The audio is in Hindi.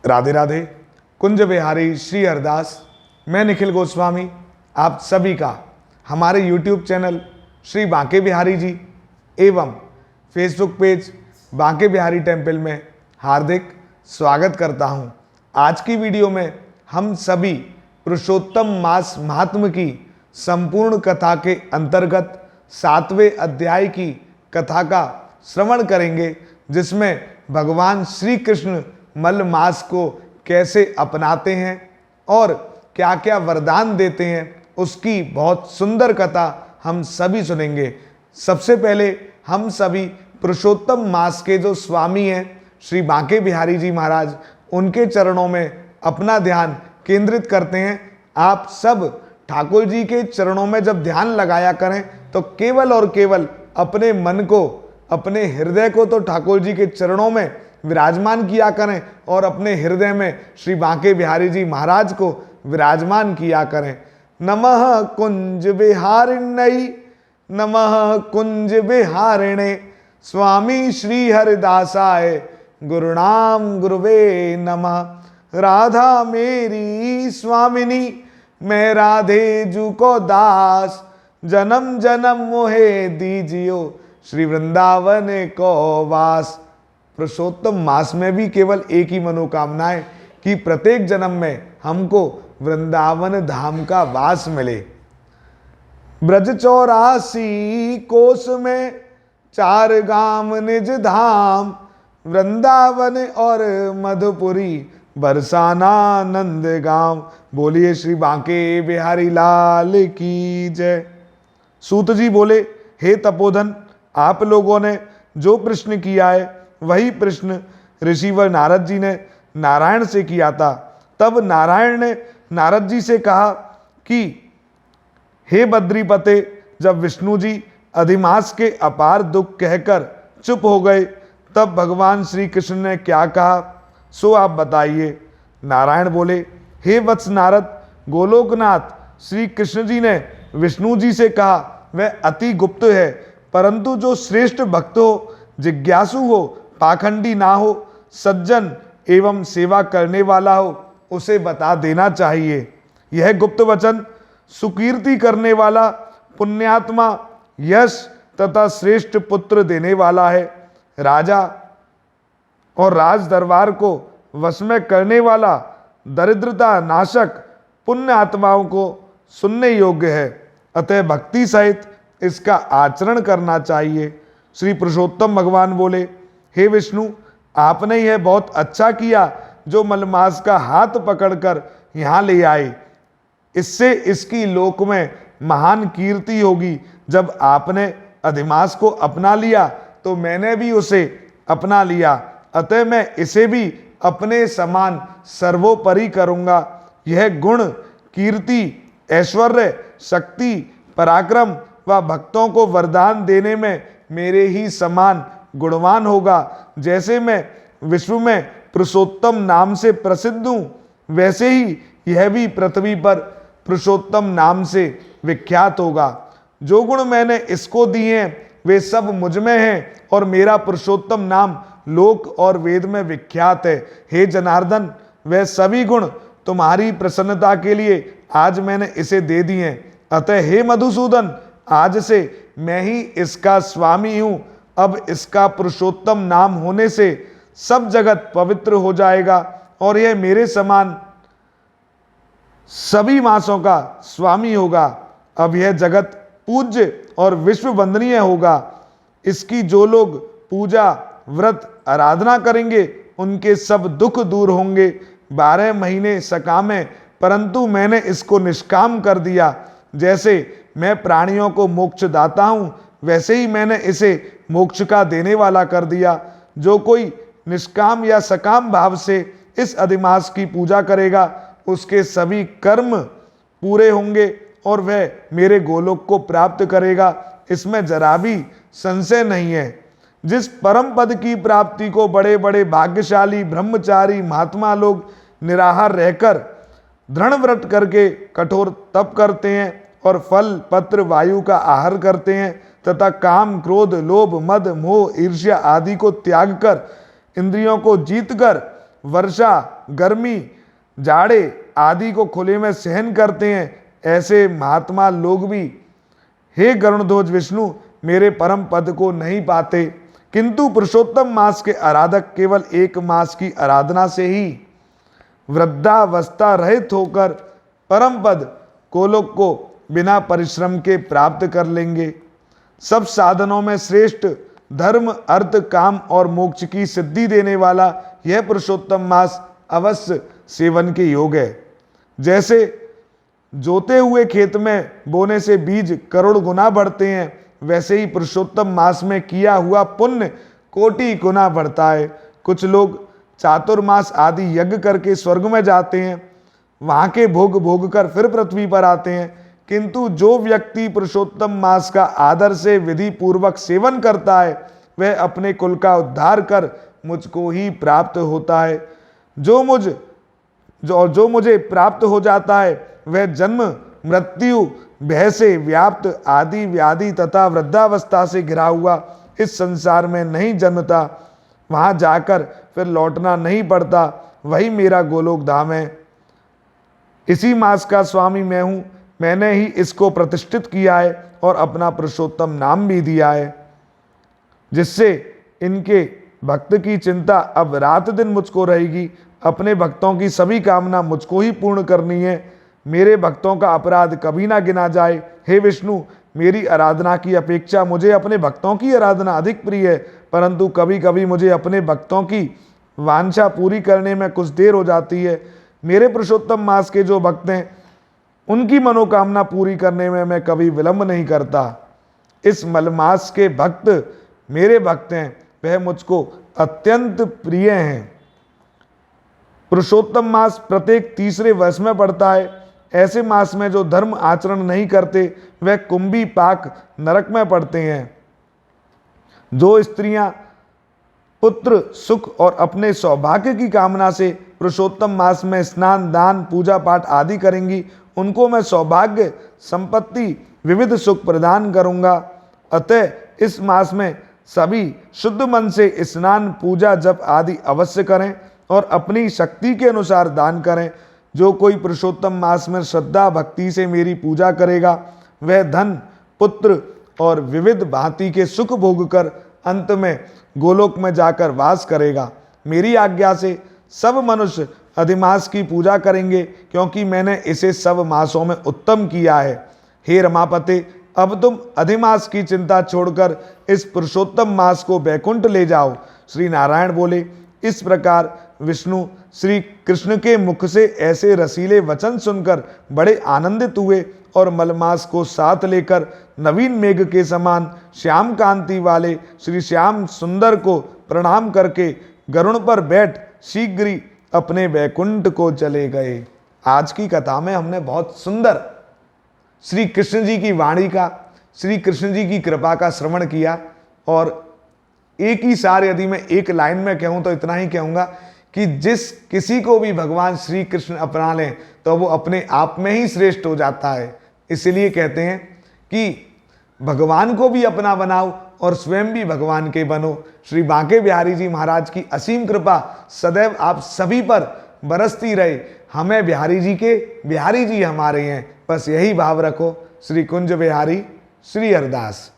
राधे राधे। कुंज बिहारी श्री हरदास, मैं निखिल गोस्वामी आप सभी का हमारे YouTube चैनल श्री बांके बिहारी जी एवं Facebook page Banke Bihari temple में हार्दिक स्वागत करता हूं। आज की वीडियो में हम सभी पुरुषोत्तम मास महात्म की संपूर्ण कथा के अंतर्गत 7वें अध्याय की कथा का श्रवण करेंगे, जिसमें भगवान श्री कृष्ण मल मास को कैसे अपनाते हैं और क्या क्या वरदान देते हैं, उसकी बहुत सुंदर कथा हम सभी सुनेंगे। सबसे पहले हम सभी पुरुषोत्तम मास के जो स्वामी हैं श्री बांके बिहारी जी महाराज, उनके चरणों में अपना ध्यान केंद्रित करते हैं। आप सब ठाकुर जी के चरणों में जब ध्यान लगाया करें तो केवल और केवल अपने मन को, अपने हृदय को तो ठाकुर जी के चरणों में विराजमान किया करें और अपने हृदय में श्री बांके बिहारी जी महाराज को विराजमान किया करें। नमः कुंज बिहारिण्यै, नमः कुंज बिहारिणे, स्वामी श्री हरिदासाय गुरुनाम गुरुवे नमः। राधा मेरी स्वामिनी, मैं राधे जू को दास, जन्म जन्म मोहे दीजियो श्री वृंदावन को वास। पुरुषोत्तम मास में भी केवल एक ही मनोकामना है कि प्रत्येक जन्म में हमको वृंदावन धाम का वास मिले। ब्रज 84 कोस में 4 गाम निज धाम, वृंदावन और मधुपुरी बरसाना नंद गांव। बोलिए श्री बांके बिहारी लाल की जय। सूत जी बोले, हे तपोधन, आप लोगों ने जो प्रश्न किया है वही प्रश्न ऋषिवर नारद जी ने नारायण से किया था। तब नारायण ने नारद जी से कहा कि हे बद्रीपते, जब विष्णु जी अधिमास के अपार दुख कहकर चुप हो गए, तब भगवान श्री कृष्ण ने क्या कहा सो आप बताइए। नारायण बोले, हे वत्स नारद, गोलोकनाथ श्री कृष्ण जी ने विष्णु जी से कहा वह अति गुप्त है, परंतु जो श्रेष्ठ भक्त हो, जिज्ञासु हो, पाखंडी ना हो, सज्जन एवं सेवा करने वाला हो, उसे बता देना चाहिए। यह गुप्त वचन सुकीर्ति करने वाला, पुण्यात्मा, यश तथा श्रेष्ठ पुत्र देने वाला है। राजा और राज दरबार को वश में करने वाला, दरिद्रता नाशक, पुण्य आत्माओं को सुनने योग्य है। अतः भक्ति सहित इसका आचरण करना चाहिए। श्री पुरुषोत्तम भगवान बोले, हे विष्णु, आपने यह बहुत अच्छा किया जो मलमास का हाथ पकड़कर यहाँ ले आए। इससे इसकी लोक में महान कीर्ति होगी। जब आपने अधिमास को अपना लिया तो मैंने भी उसे अपना लिया, अतः मैं इसे भी अपने समान सर्वोपरि करूँगा। यह गुण, कीर्ति, ऐश्वर्य, शक्ति, पराक्रम व भक्तों को वरदान देने में मेरे ही समान गुणवान होगा। जैसे मैं विश्व में पुरुषोत्तम नाम से प्रसिद्ध हूँ, वैसे ही यह भी पृथ्वी पर पुरुषोत्तम नाम से विख्यात होगा। जो गुण मैंने इसको दिए हैं वे सब मुझ में हैं और मेरा पुरुषोत्तम नाम लोक और वेद में विख्यात है। हे जनार्दन, वह सभी गुण तुम्हारी प्रसन्नता के लिए आज मैंने इसे दे दिए हैं। अतः हे मधुसूदन, आज से मैं ही इसका स्वामी हूँ। अब इसका पुरुषोत्तम नाम होने से सब जगत पवित्र हो जाएगा और यह मेरे समान सभी मासों का स्वामी होगा। अब यह जगत पूज्य और विश्व वंदनीय होगा। इसकी जो लोग पूजा, व्रत, आराधना करेंगे उनके सब दुख दूर होंगे। 12 महीने सकामे, परंतु मैंने इसको निष्काम कर दिया। जैसे मैं प्राणियों को मोक्ष दाता हूँ, वैसे ही मैंने इसे मोक्ष का देने वाला कर दिया। जो कोई निष्काम या सकाम भाव से इस अधिमास की पूजा करेगा, उसके सभी कर्म पूरे होंगे और वह मेरे गोलोक को प्राप्त करेगा। इसमें जरा भी संशय नहीं है। जिस परम पद की प्राप्ति को बड़े बड़े भाग्यशाली ब्रह्मचारी महात्मा लोग निराहार रहकर, दृढ़ व्रत करके कठोर तप करते हैं और फल पत्र वायु का आहार करते हैं तथा काम, क्रोध, लोभ, मद, मोह, ईर्ष्या आदि को त्याग कर, इंद्रियों को जीतकर वर्षा, गर्मी, जाड़े आदि को खुले में सहन करते हैं, ऐसे महात्मा लोग भी हे गरुड़ध्वज विष्णु मेरे परम पद को नहीं पाते, किंतु पुरुषोत्तम मास के आराधक केवल एक मास की आराधना से ही वृद्धावस्था रहित होकर परम पद गोलोक को बिना परिश्रम के प्राप्त कर लेंगे। सब साधनों में श्रेष्ठ, धर्म, अर्थ, काम और मोक्ष की सिद्धि देने वाला यह पुरुषोत्तम मास अवश्य सेवन के योग है। जैसे जोते हुए खेत में बोने से बीज करोड़ गुना बढ़ते हैं, वैसे ही पुरुषोत्तम मास में किया हुआ पुण्य कोटि गुना बढ़ता है। कुछ लोग चातुर्मास आदि यज्ञ करके स्वर्ग में जाते हैं, वहां के भोग भोग कर फिर पृथ्वी पर आते हैं, किंतु जो व्यक्ति पुरुषोत्तम मास का आदर से विधि पूर्वक सेवन करता है वह अपने कुल का उद्धार कर मुझको ही प्राप्त होता है। जो मुझे प्राप्त हो जाता है वह जन्म, मृत्यु, भय से व्याप्त आदि व्याधि तथा वृद्धावस्था से घिरा हुआ इस संसार में नहीं जन्मता, वहां जाकर फिर लौटना नहीं पड़ता, वही मेरा गोलोक धाम है। इसी मास का स्वामी मैं हूं, मैंने ही इसको प्रतिष्ठित किया है और अपना पुरुषोत्तम नाम भी दिया है, जिससे इनके भक्त की चिंता अब रात दिन मुझको रहेगी। अपने भक्तों की सभी कामना मुझको ही पूर्ण करनी है, मेरे भक्तों का अपराध कभी ना गिना जाए। हे विष्णु, मेरी आराधना की अपेक्षा मुझे अपने भक्तों की आराधना अधिक प्रिय है, परंतु कभी कभी मुझे अपने भक्तों की वांछा पूरी करने में कुछ देर हो जाती है। मेरे पुरुषोत्तम मास के जो भक्त हैं उनकी मनोकामना पूरी करने में मैं कभी विलंब नहीं करता। इस मलमास के भक्त मेरे भक्त हैं, वह मुझको अत्यंत प्रिय हैं। पुरुषोत्तम मास प्रत्येक तीसरे वर्ष में पड़ता है। ऐसे मास में जो धर्म आचरण नहीं करते वह कुंभी पाक नरक में पड़ते हैं। जो स्त्रियां पुत्र सुख और अपने सौभाग्य की कामना से पुरुषोत्तम मास में स्नान, दान, पूजा पाठ आदि करेंगी, उनको मैं सौभाग्य, संपत्ति, विविध सुख प्रदान करूंगा। अतः इस मास में सभी शुद्ध मन से स्नान, पूजा, जप आदि अवश्य करें और अपनी शक्ति के अनुसार दान करें। जो कोई पुरुषोत्तम मास में श्रद्धा भक्ति से मेरी पूजा करेगा वह धन, पुत्र और विविध भांति के सुख भोग कर अंत में गोलोक में जाकर वास करेगा। मेरी आज्ञा से सब मनुष्य अधिमास की पूजा करेंगे, क्योंकि मैंने इसे सब मासों में उत्तम किया है। हे रमापते, अब तुम अधिमास की चिंता छोड़कर इस पुरुषोत्तम मास को बैकुंठ ले जाओ। श्री नारायण बोले। इस प्रकार विष्णु श्री कृष्ण के मुख से ऐसे रसीले वचन सुनकर बड़े आनंदित हुए और मलमास को साथ लेकर नवीन मेघ के समान श्याम कांति वाले श्री श्याम सुंदर को प्रणाम करके गरुड़ पर बैठ शीघ्र ही अपने वैकुंठ को चले गए। आज की कथा में हमने बहुत सुंदर श्री कृष्ण जी की वाणी का, श्री कृष्ण जी की कृपा का श्रवण किया। और एक ही सार यदि मैं एक लाइन में कहूं तो इतना ही कहूंगा कि जिस किसी को भी भगवान श्री कृष्ण अपना लें तो वो अपने आप में ही श्रेष्ठ हो जाता है। इसलिए कहते हैं कि भगवान को भी अपना बनाओ और स्वयं भी भगवान के बनो। श्री बांके बिहारी जी महाराज की असीम कृपा सदैव आप सभी पर बरसती रहे। हमें बिहारी जी के, बिहारी जी हमारे हैं, बस यही भाव रखो। श्री कुंज बिहारी, श्री हरदास।